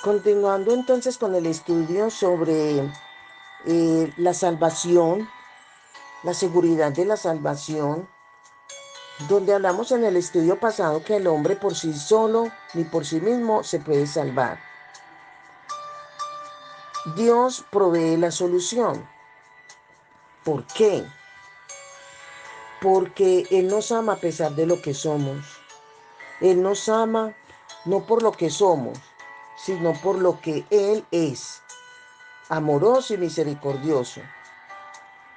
Continuando entonces con el estudio sobre la salvación, la seguridad de la salvación, donde hablamos en el estudio pasado que el hombre por sí solo ni por sí mismo se puede salvar. Dios provee la solución. ¿Por qué? Porque Él nos ama a pesar de lo que somos. Él nos ama no por lo que somos, sino por lo que Él es, amoroso y misericordioso.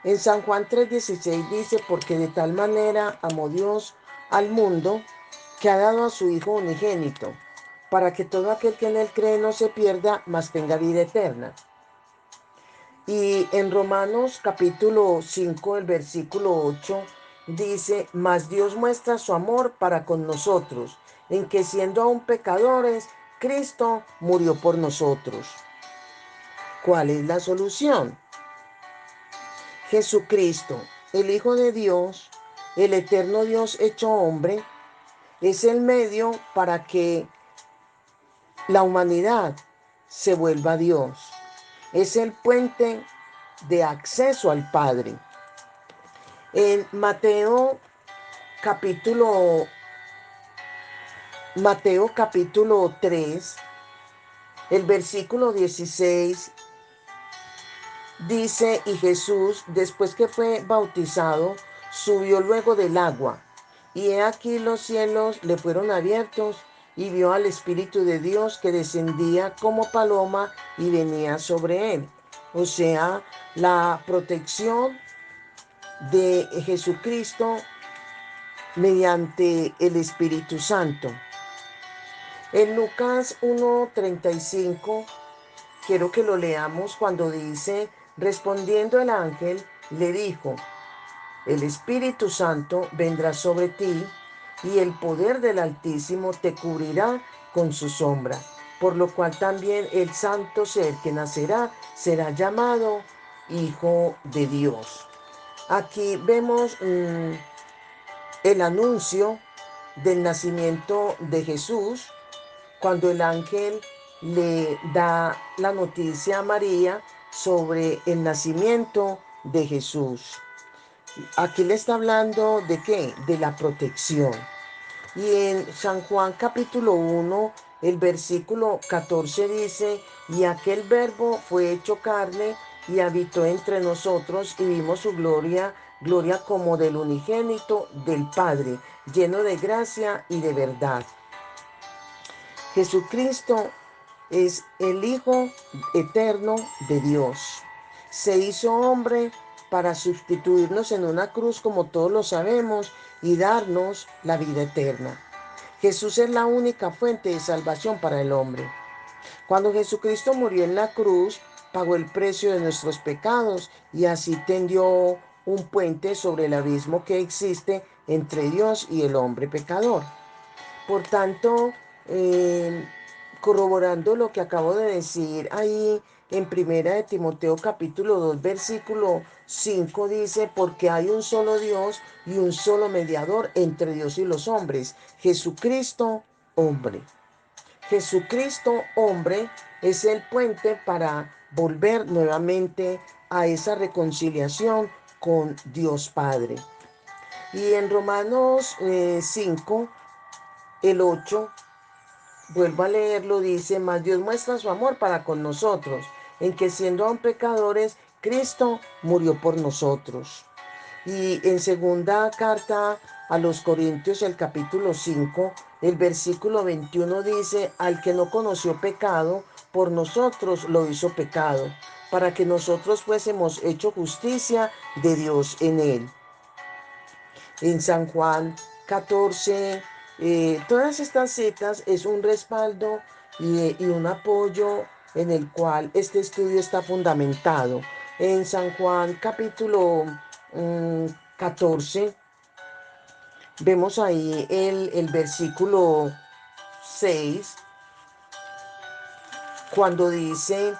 En San Juan 3:16 dice, porque de tal manera amó Dios al mundo que ha dado a su Hijo unigénito, para que todo aquel que en Él cree no se pierda, mas tenga vida eterna. Y en Romanos capítulo 5, el versículo 8, dice, mas Dios muestra su amor para con nosotros, en que siendo aún pecadores, Cristo murió por nosotros. ¿Cuál es la solución? Jesucristo, el Hijo de Dios, el eterno Dios hecho hombre, es el medio para que la humanidad se vuelva a Dios. Es el puente de acceso al Padre. En Mateo capítulo 3, el versículo 16 dice, y Jesús, después que fue bautizado, subió luego del agua. Y he aquí los cielos le fueron abiertos y vio al Espíritu de Dios que descendía como paloma y venía sobre él. O sea, la protección de Jesucristo mediante el Espíritu Santo. En Lucas 1:35, quiero que lo leamos cuando dice, respondiendo el ángel, le dijo, el Espíritu Santo vendrá sobre ti y el poder del Altísimo te cubrirá con su sombra, por lo cual también el santo ser que nacerá será llamado Hijo de Dios. Aquí vemos el anuncio del nacimiento de Jesús, cuando el ángel le da la noticia a María sobre el nacimiento de Jesús. Aquí le está hablando de qué? De la protección. Y en San Juan capítulo 1, el versículo 14 dice, y aquel verbo fue hecho carne y habitó entre nosotros y vimos su gloria, gloria como del unigénito del Padre, lleno de gracia y de verdad. Jesucristo es el Hijo eterno de Dios. Se hizo hombre para sustituirnos en una cruz, como todos lo sabemos, y darnos la vida eterna. Jesús es la única fuente de salvación para el hombre. Cuando Jesucristo murió en la cruz, pagó el precio de nuestros pecados y así tendió un puente sobre el abismo que existe entre Dios y el hombre pecador. Por tanto, corroborando lo que acabo de decir ahí en Primera de Timoteo capítulo 2 versículo 5 dice, porque hay un solo Dios y un solo mediador entre Dios y los hombres, Jesucristo hombre. Jesucristo hombre es el puente para volver nuevamente a esa reconciliación con Dios Padre. Y en Romanos 5, el 8, vuelvo a leerlo, dice, mas Dios muestra su amor para con nosotros, en que siendo aún pecadores, Cristo murió por nosotros. Y en segunda carta a los Corintios, el capítulo 5, el versículo 21 dice, al que no conoció pecado, por nosotros lo hizo pecado, para que nosotros fuésemos hecho justicia de Dios en él. En San Juan 14, todas estas citas es un respaldo y un apoyo en el cual este estudio está fundamentado. En San Juan capítulo 14, vemos ahí el versículo 6, cuando dice,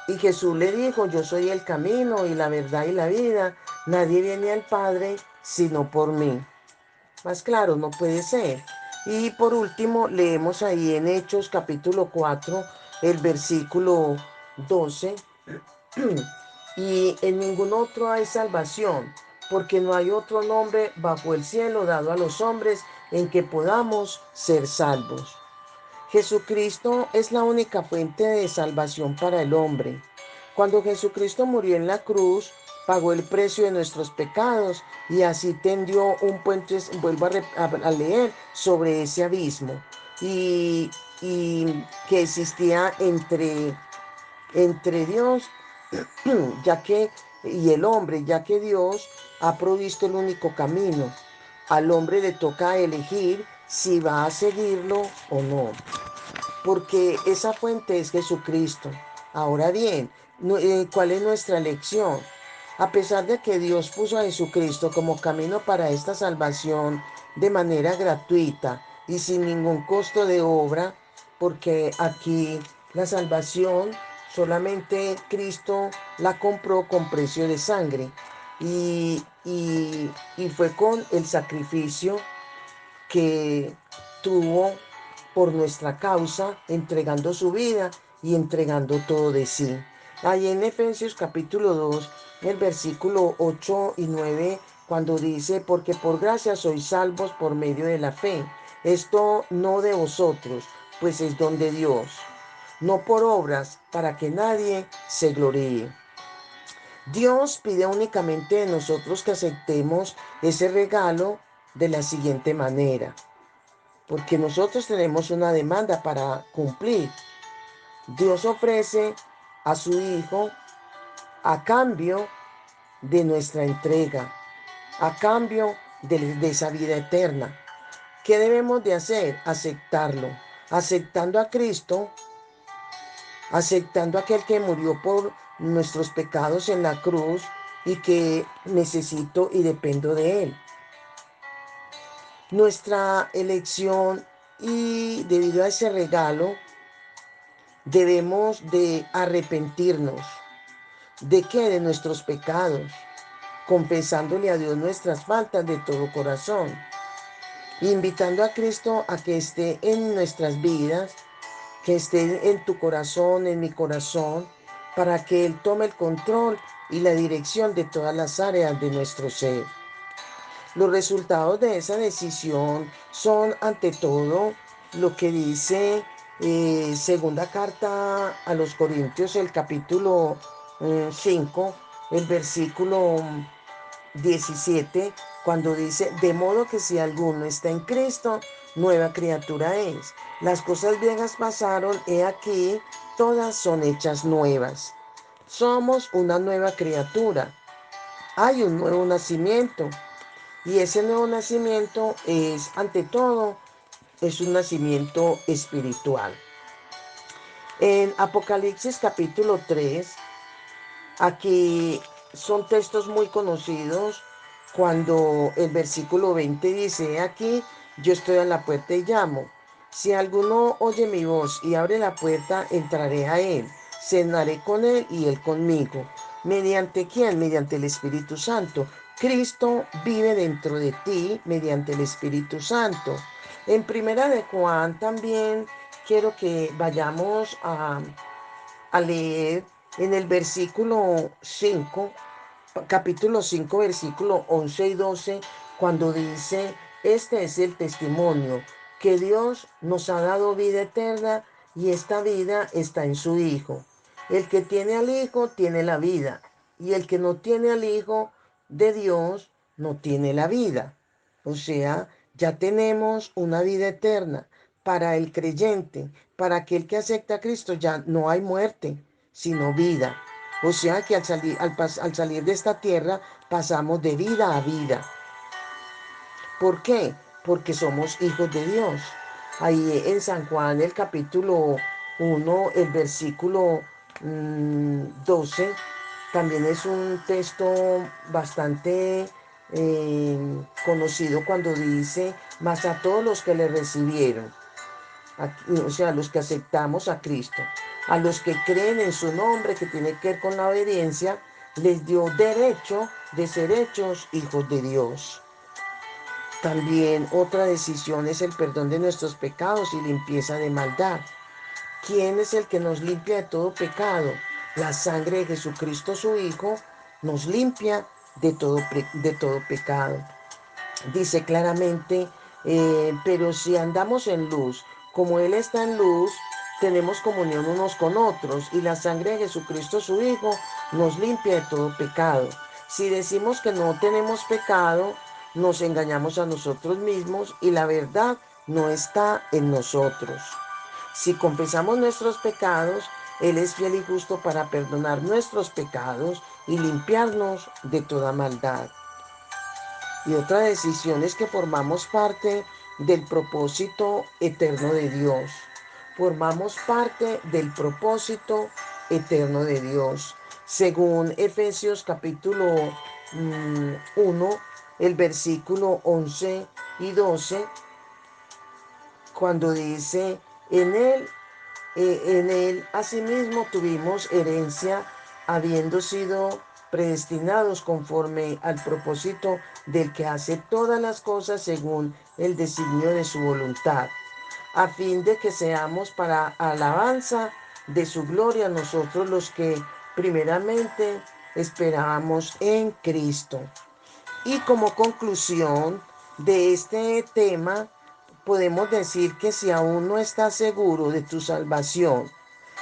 y Jesús le dijo, yo soy el camino y la verdad y la vida, nadie viene al Padre sino por mí. Más claro, no puede ser. Y por último, leemos ahí en Hechos capítulo 4, el versículo 12. Y en ningún otro hay salvación, porque no hay otro nombre bajo el cielo dado a los hombres en que podamos ser salvos. Jesucristo es la única fuente de salvación para el hombre. Cuando Jesucristo murió en la cruz, pagó el precio de nuestros pecados y así tendió un puente, vuelvo a leer, sobre ese abismo y que existía entre Dios ya que, y el hombre, ya que Dios ha provisto el único camino. Al hombre le toca elegir si va a seguirlo o no, porque esa fuente es Jesucristo. Ahora bien, ¿cuál es nuestra elección? A pesar de que Dios puso a Jesucristo como camino para esta salvación de manera gratuita y sin ningún costo de obra, porque aquí la salvación solamente Cristo la compró con precio de sangre y fue con el sacrificio que tuvo por nuestra causa, entregando su vida y entregando todo de sí. Ahí en Efesios capítulo 2, el versículo 8 y 9, cuando dice, porque por gracia sois salvos por medio de la fe. Esto no de vosotros, pues es don de Dios, no por obras, para que nadie se gloríe. Dios pide únicamente de nosotros que aceptemos ese regalo de la siguiente manera, porque nosotros tenemos una demanda para cumplir. Dios ofrece a su Hijo a cambio de nuestra entrega, a cambio de esa vida eterna. ¿Qué debemos de hacer? Aceptarlo. Aceptando a Cristo, aceptando a aquel que murió por nuestros pecados en la cruz y que necesito y dependo de Él. Nuestra elección y debido a ese regalo, debemos de arrepentirnos. ¿De qué? De nuestros pecados, confesándole a Dios nuestras faltas de todo corazón, invitando a Cristo a que esté en nuestras vidas, que esté en tu corazón, en mi corazón, para que Él tome el control y la dirección de todas las áreas de nuestro ser. Los resultados de esa decisión son, ante todo, lo que dice segunda carta a los Corintios, el capítulo 5, el versículo 17, cuando dice, de modo que si alguno está en Cristo, nueva criatura es. Las cosas viejas pasaron, he aquí, todas son hechas nuevas. Somos una nueva criatura. Hay un nuevo nacimiento. Y ese nuevo nacimiento es, ante todo, es un nacimiento espiritual. En Apocalipsis capítulo 3, aquí son textos muy conocidos cuando el versículo 20 dice, aquí yo estoy a la puerta y llamo. Si alguno oye mi voz y abre la puerta, entraré a él, cenaré con él y él conmigo. ¿Mediante quién? Mediante el Espíritu Santo. Cristo vive dentro de ti mediante el Espíritu Santo. En Primera de Juan también quiero que vayamos a leer en el versículo 5, capítulo 5, versículo 11 y 12, cuando dice, este es el testimonio, que Dios nos ha dado vida eterna y esta vida está en su Hijo. El que tiene al Hijo tiene la vida, y el que no tiene al Hijo de Dios no tiene la vida. O sea, ya tenemos una vida eterna para el creyente, para aquel que acepta a Cristo ya no hay muerte, sino vida. O sea que al salir de esta tierra pasamos de vida a vida. ¿Por qué? Porque somos hijos de Dios. Ahí en San Juan, el capítulo 1, el versículo 12, también es un texto bastante conocido cuando dice, mas a todos los que le recibieron, o sea, a los que aceptamos a Cristo, a los que creen en su nombre, que tiene que ver con la obediencia, les dio derecho de ser hechos hijos de Dios. También otra decisión es el perdón de nuestros pecados y limpieza de maldad. ¿Quién es el que nos limpia de todo pecado? La sangre de Jesucristo su Hijo nos limpia de todo pecado. Dice claramente, pero si andamos en luz, como Él está en luz, tenemos comunión unos con otros y la sangre de Jesucristo su Hijo nos limpia de todo pecado. Si decimos que no tenemos pecado, nos engañamos a nosotros mismos y la verdad no está en nosotros. Si confesamos nuestros pecados, Él es fiel y justo para perdonar nuestros pecados y limpiarnos de toda maldad. Y otra decisión es que formamos parte del propósito eterno de Dios. Formamos parte del propósito eterno de Dios. Según Efesios capítulo 1, el versículo 11 y 12, cuando dice, en él asimismo tuvimos herencia, habiendo sido predestinados conforme al propósito del que hace todas las cosas según el designio de su voluntad, a fin de que seamos para alabanza de su gloria nosotros los que primeramente esperábamos en Cristo. Y como conclusión de este tema, podemos decir que si aún no estás seguro de tu salvación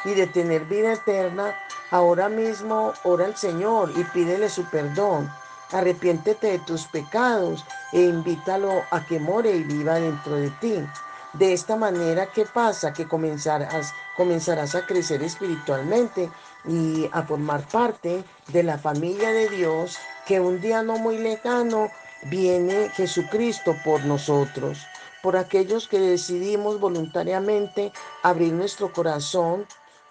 y de tener vida eterna, ahora mismo ora al Señor y pídele su perdón. Arrepiéntete de tus pecados e invítalo a que more y viva dentro de ti. De esta manera, ¿qué pasa? Que comenzarás a crecer espiritualmente y a formar parte de la familia de Dios, que un día no muy lejano viene Jesucristo por nosotros, por aquellos que decidimos voluntariamente abrir nuestro corazón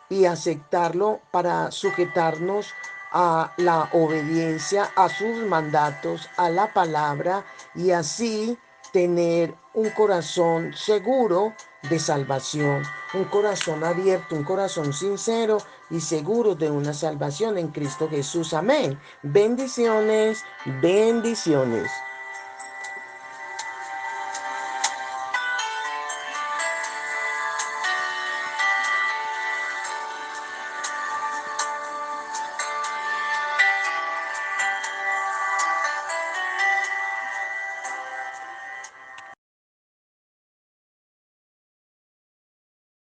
y aceptarlo para sujetarnos a la obediencia, a sus mandatos, a la palabra, y así tener un corazón seguro de salvación, un corazón abierto, un corazón sincero y seguro de una salvación en Cristo Jesús. Amén. Bendiciones, bendiciones.